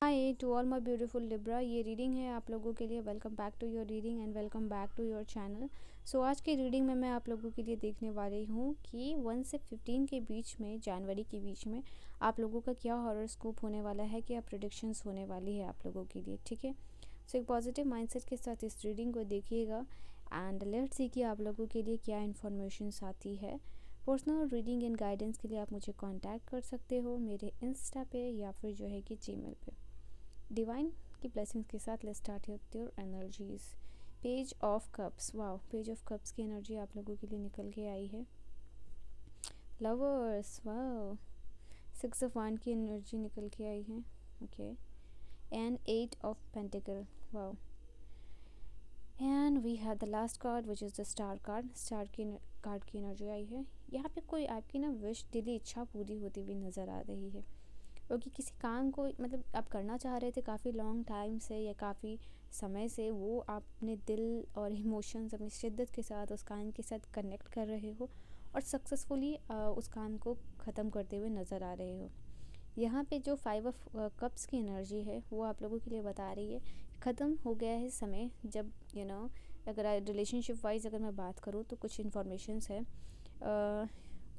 Hi to all my beautiful Libra. ये reading है आप लोगों के लिए। Welcome back to your reading and welcome back to your channel. So आज की रीडिंग में मैं आप लोगों के लिए देखने वाली हूँ कि 1 से 15 के बीच में, जनवरी के बीच में आप लोगों का क्या हॉरोस्कोप होने वाला है, क्या प्रेडिक्शंस होने वाली है आप लोगों के लिए। ठीक है, सो एक पॉजिटिव माइंडसेट के साथ इस रीडिंग को देखिएगा एंड लेट्स सी कि आप लोगों के लिए क्या इन्फॉर्मेशन आती है। पर्सनल रीडिंग एंड गाइडेंस के लिए आप मुझे कांटेक्ट कर सकते हो मेरे इंस्टा पे या फिर जो है कि जीमेल पे। डिवाइन की ब्लेसिंग्स के साथ let's start with your energies. Page of cups, wow, page of cups की एनर्जी आप लोगों के लिए निकल के आई है। लवर्स, वाओ, 6 ऑफ 1 की एनर्जी निकल के आई है। Okay, and 8 of pentacle, wow, and we have the last card which is the star card. Star की कार्ड की एनर्जी आई है। यहाँ पे कोई आपकी ना विश, दिली इच्छा पूरी होती हुई नज़र आ रही है, क्योंकि किसी काम को मतलब आप करना चाह रहे थे काफ़ी लॉन्ग टाइम से या काफ़ी समय से, वो आप अपने दिल और इमोशंस अपनी शिद्दत के साथ उस काम के साथ कनेक्ट कर रहे हो और सक्सेसफुली उस काम को ख़त्म करते हुए नज़र आ रहे हो। यहाँ पे जो 5 ऑफ कप्स की एनर्जी है वो आप लोगों के लिए बता रही है ख़त्म हो गया है समय। जब अगर रिलेशनशिप वाइज अगर मैं बात करूँ तो कुछ इन्फॉर्मेशंस है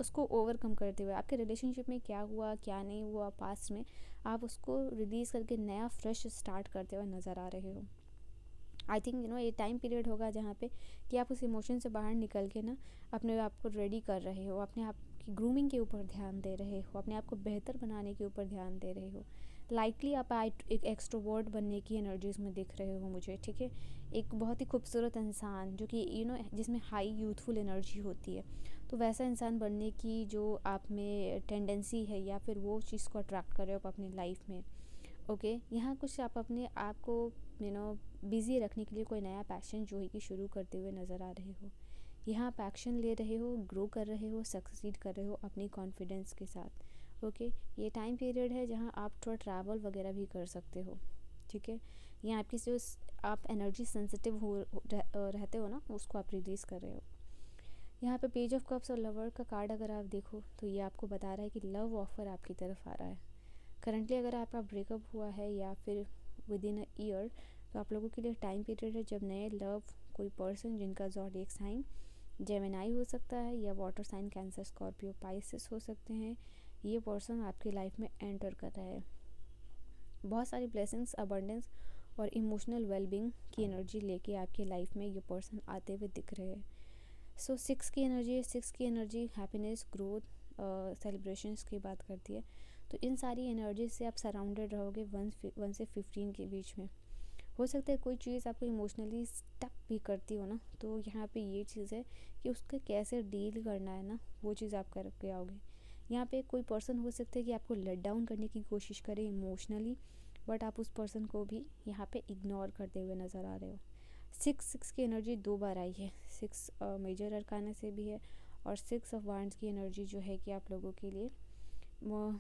उसको ओवरकम करते हुए, आपके रिलेशनशिप में क्या हुआ क्या नहीं हुआ पास्ट में, आप उसको रिलीज़ करके नया फ्रेश स्टार्ट करते हुए नज़र आ रहे हो। आई थिंक ये टाइम पीरियड होगा जहाँ पे कि आप उस इमोशन से बाहर निकल के ना अपने आप को रेडी कर रहे हो, अपने आप की ग्रूमिंग के ऊपर ध्यान दे रहे हो, अपने आप को बेहतर बनाने के ऊपर ध्यान दे रहे हो। लाइकली आप एक एक्सट्रोवर्ट बनने की एनर्जीज में दिख रहे हो मुझे। ठीक है, एक बहुत ही खूबसूरत इंसान जो कि जिसमें हाई यूथफुल एनर्जी होती है, तो वैसा इंसान बनने की जो आप में टेंडेंसी है या फिर वो चीज़ को अट्रैक्ट कर रहे हो आप अपनी लाइफ में। ओके, यहाँ कुछ आप अपने आप को बिज़ी रखने के लिए कोई नया पैशन जो है कि शुरू करते हुए नज़र आ रहे हो। यहाँ आप एक्शन ले रहे हो, ग्रो कर रहे हो, सक्सीड कर रहे हो अपनी कॉन्फिडेंस के साथ। ओके, ये टाइम पीरियड है जहाँ आप थोड़ा ट्रैवल वगैरह भी कर सकते हो। ठीक है, यहाँ आपकी जो आप एनर्जी सेंसिटिव रहते हो ना, उसको आप रिलीज़ कर रहे हो। यहाँ पे पेज ऑफ कप्स और लवर का कार्ड अगर आप देखो तो ये आपको बता रहा है कि लव ऑफर आपकी तरफ आ रहा है। करंटली अगर आपका ब्रेकअप हुआ है या फिर विद इन अ ईयर, तो आप लोगों के लिए टाइम पीरियड है जब नए लव, कोई पर्सन जिनका ज़ोडिएक साइन जेमिनाई हो सकता है या water sign cancer Scorpio Pisces हो सकते हैं, ये पर्सन आपकी लाइफ में एंटर कर रहा है। बहुत सारी ब्लेसिंग्स, अबंडेंस और इमोशनल वेलबींग की एनर्जी लेके आपकी लाइफ में ये पर्सन आते हुए दिख रहे हैं। सो 6 की एनर्जी है। 6 की एनर्जी हैप्पीनेस, ग्रोथ, सेलिब्रेशंस की बात करती है। तो इन सारी एनर्जी से आप सराउंडेड रहोगे 1 से 15 के बीच में। हो सकता है कोई चीज़ आपको इमोशनली स्टक भी करती हो ना, तो यहाँ पे ये चीज़ है कि उसके कैसे डील करना है ना, वो चीज़ आप कर के आओगे। यहाँ पे कोई पर्सन हो सकता है कि आपको लेट डाउन करने की कोशिश करे इमोशनली, बट आप उस पर्सन को भी यहाँ पे इग्नोर करते हुए नज़र आ रहे हो। 6 की एनर्जी 2 बार आई है। 6 मेजर अरकाना से भी है और 6 ऑफ वांड्स की एनर्जी जो है कि आप लोगों के लिए वो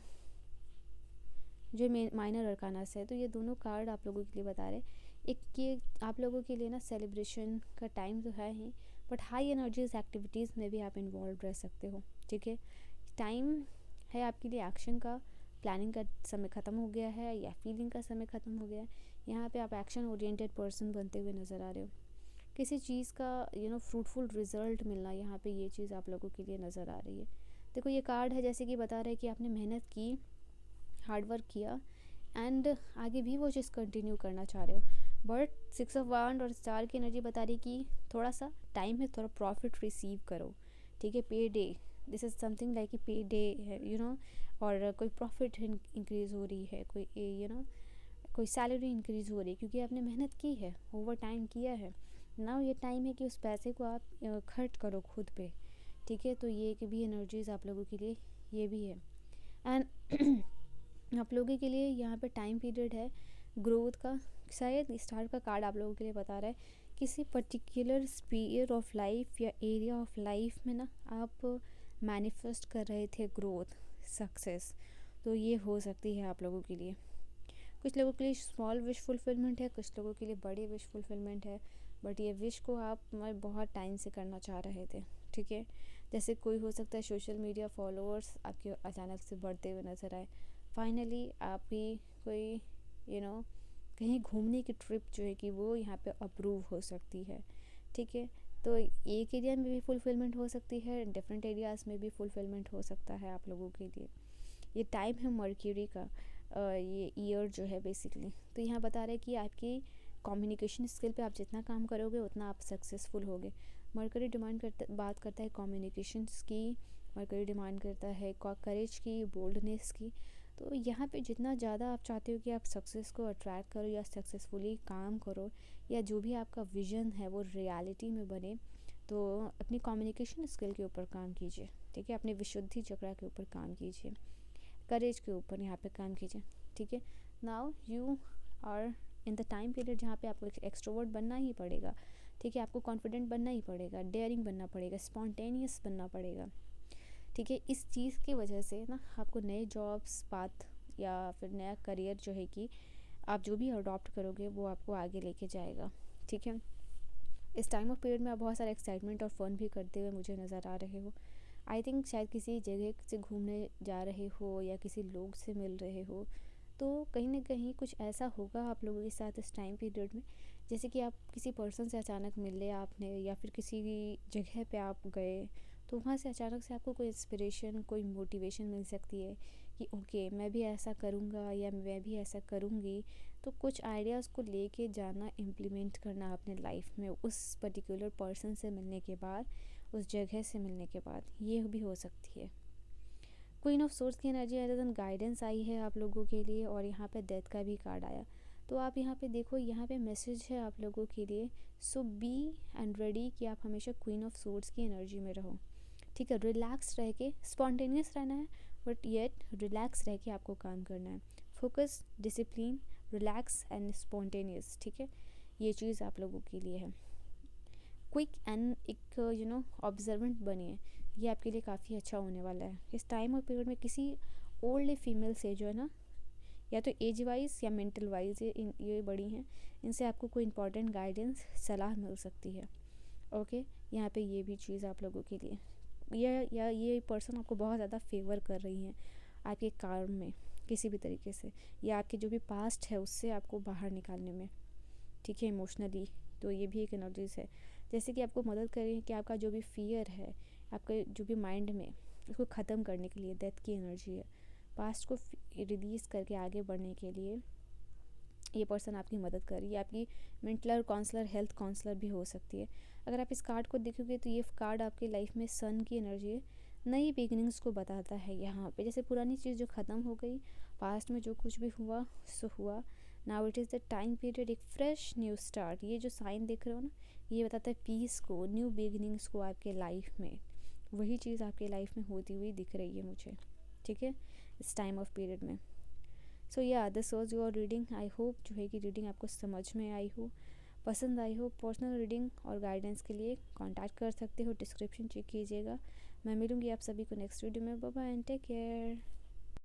जो माइनर अरकाना से है। तो ये दोनों कार्ड आप लोगों के लिए बता रहे हैं एक ये आप लोगों के लिए ना सेलिब्रेशन का टाइम तो है ही, बट हाई एनर्जीज एक्टिविटीज़ में भी आप इन्वॉल्व रह सकते हो। ठीक है, टाइम है आपके लिए एक्शन का, प्लानिंग का समय ख़त्म हो गया है या फीलिंग का समय ख़त्म हो गया है। यहाँ पे आप एक्शन ओरिएंटेड पर्सन बनते हुए नज़र आ रहे हो। किसी चीज़ का फ्रूटफुल रिजल्ट मिलना, यहाँ पे ये चीज़ आप लोगों के लिए नज़र आ रही है। देखो ये कार्ड है जैसे कि बता रहा है कि आपने मेहनत की, हार्ड वर्क किया एंड आगे भी वो चीज़ कंटिन्यू करना चाह रहे हो, बट 6 ऑफ वांड और स्टार की एनर्जी बता रही कि थोड़ा सा टाइम है, थोड़ा प्रॉफिट रिसीव करो। ठीक है, पे day, this is something like पे डे है और कोई प्रॉफिट इंक्रीज़ हो रही है, कोई कोई सैलरी इंक्रीज़ हो रही है क्योंकि आपने मेहनत की है, ओवर टाइम किया है। नाउ ये टाइम है कि उस पैसे को आप खर्च करो खुद पे। ठीक है, तो ये कि भी एनर्जीज आप लोगों के लिए ये भी है। एंड आप लोगों के लिए यहाँ पे टाइम पीरियड है ग्रोथ का। शायद स्टार का कार्ड आप लोगों के लिए बता रहा है किसी पर्टिकुलर स्पीयर ऑफ लाइफ या एरिया ऑफ लाइफ में ना आप मैनिफेस्ट कर रहे थे ग्रोथ, सक्सेस, तो ये हो सकती है आप लोगों के लिए। कुछ लोगों के लिए स्मॉल विश फुलफिलमेंट है, कुछ लोगों के लिए बड़ी विश फुलफिलमेंट है, बट ये विश को आप बहुत टाइम से करना चाह रहे थे। ठीक है, जैसे कोई हो सकता है सोशल मीडिया फॉलोअर्स आपके अचानक से बढ़ते हुए नज़र आए, फाइनली आप ही कोई कहीं घूमने की ट्रिप जो है कि वो यहाँ पे अप्रूव हो सकती है, ठीक है। तो एक एरिया में भी फुलफिलमेंट हो सकती है, डिफरेंट एरियाज़ में भी फुलफिलमेंट हो सकता है आप लोगों के लिए। ये टाइम है मर्क्यूरी का, ये ईयर जो है बेसिकली। तो यहाँ बता रहे हैं कि आपकी कम्युनिकेशन स्किल पे आप जितना काम करोगे उतना आप सक्सेसफुल होगे। मर्क्यूरी बात करता है कम्युनिकेशंस की, मर्क्यूरी डिमांड करता है करेज की, बोल्डनेस की। तो यहाँ पे जितना ज़्यादा आप चाहते हो कि आप सक्सेस को अट्रैक्ट करो या सक्सेसफुली काम करो, या जो भी आपका विज़न है वो रियलिटी में बने, तो अपनी कम्युनिकेशन स्किल के ऊपर काम कीजिए, ठीक है। अपने विशुद्धि चक्रा के ऊपर काम कीजिए, करेज के ऊपर यहाँ पे काम कीजिए, ठीक है। Now you are in the time period जहाँ पे आपको एक्सट्रोवर्ट बनना ही पड़ेगा, ठीक है। आपको कॉन्फिडेंट बनना ही पड़ेगा, डेयरिंग बनना पड़ेगा, स्पॉन्टेनियस बनना पड़ेगा, ठीक है। इस चीज़ की वजह से ना आपको नए जॉब्स पाथ या फिर नया करियर जो है कि आप जो भी अडॉप्ट करोगे वो आपको आगे लेके जाएगा, ठीक है। इस टाइम ऑफ पीरियड में आप बहुत सारा एक्साइटमेंट और फन भी करते हुए मुझे नज़र आ रहे हो। आई थिंक शायद किसी जगह से घूमने जा रहे हो या किसी लोग से मिल रहे हो, तो कहीं ना कहीं कुछ ऐसा होगा आप लोगों के साथ इस टाइम पीरियड में, जैसे कि आप किसी पर्सन से अचानक मिल लिया आपने, या फिर किसी जगह पे आप गए, तो वहाँ से अचानक से आपको कोई इंस्पिरेशन, कोई मोटिवेशन मिल सकती है कि ओके मैं भी ऐसा करूँगा या मैं भी ऐसा करूँगी। तो कुछ आइडियाज़ को लेके जाना, इम्प्लीमेंट करना अपने लाइफ में उस पर्टिकुलर पर्सन से मिलने के बाद, उस जगह से मिलने के बाद, ये भी हो सकती है। क्वीन ऑफ सोर्स की एनर्जी एज एन गाइडेंस आई है आप लोगों के लिए, और यहाँ पे डेथ का भी कार्ड आया। तो आप यहाँ पे देखो, यहाँ पे मैसेज है आप लोगों के लिए, सो बी एंड रेडी कि आप हमेशा क्वीन ऑफ सोर्स की एनर्जी में रहो, ठीक है। रिलैक्स रह के, स्पॉन्टेनियस रहना है बट येट रिलैक्स रह के आपको काम करना है। Focus, discipline, relax and spontaneous, ठीक है। ये चीज़ आप लोगों के लिए है। क्विक एंड एक ऑब्जर्वेंट बनिए, ये आपके लिए काफ़ी अच्छा होने वाला है। इस टाइम और पीरियड में किसी ओल्ड फीमेल से जो है ना, या तो एज वाइज या मेंटल वाइज ये बड़ी हैं, इनसे आपको कोई इंपॉर्टेंट गाइडेंस, सलाह मिल सकती है, ओके। यहाँ पे ये भी चीज़ आप लोगों के लिए, ये पर्सन आपको बहुत ज़्यादा फेवर कर रही हैं आपके काम में किसी भी तरीके से, या आपके जो भी पास्ट है उससे आपको बाहर निकालने में, ठीक है, इमोशनली। तो ये भी एक एनर्जीज है, जैसे कि आपको मदद करें कि आपका जो भी फियर है, आपके जो भी माइंड में, उसको ख़त्म करने के लिए डेथ की एनर्जी है। पास्ट को रिलीज़ करके आगे बढ़ने के लिए ये पर्सन आपकी मदद कर रही है। आपकी मेंटल काउंसलर, हेल्थ काउंसलर भी हो सकती है। अगर आप इस कार्ड को देखोगे तो ये कार्ड आपकी लाइफ में सन की एनर्जी है, नई बिगनिंग्स को बताता है यहाँ पे। जैसे पुरानी चीज़ जो ख़त्म हो गई, पास्ट में जो कुछ भी हुआ सो हुआ, now it is the time period, एक फ्रेश न्यू स्टार्ट। ये जो साइन देख रहे हो ना, ये बताता है पीस को, न्यू बिगनिंग्स को आपके लाइफ में। वही चीज़ आपके लाइफ में होती हुई दिख रही है मुझे, ठीक है, इस टाइम ऑफ पीरियड में। सो या this was your reading. I hope जो है कि रीडिंग आपको समझ में आई हो, पसंद आई हो। पर्सनल रीडिंग और गाइडेंस के लिए कांटेक्ट कर सकते हो, डिस्क्रिप्शन चेक कीजिएगा। मैं मिलूँगी आप सभी को नेक्स्ट वीडियो में। Bye bye and take care.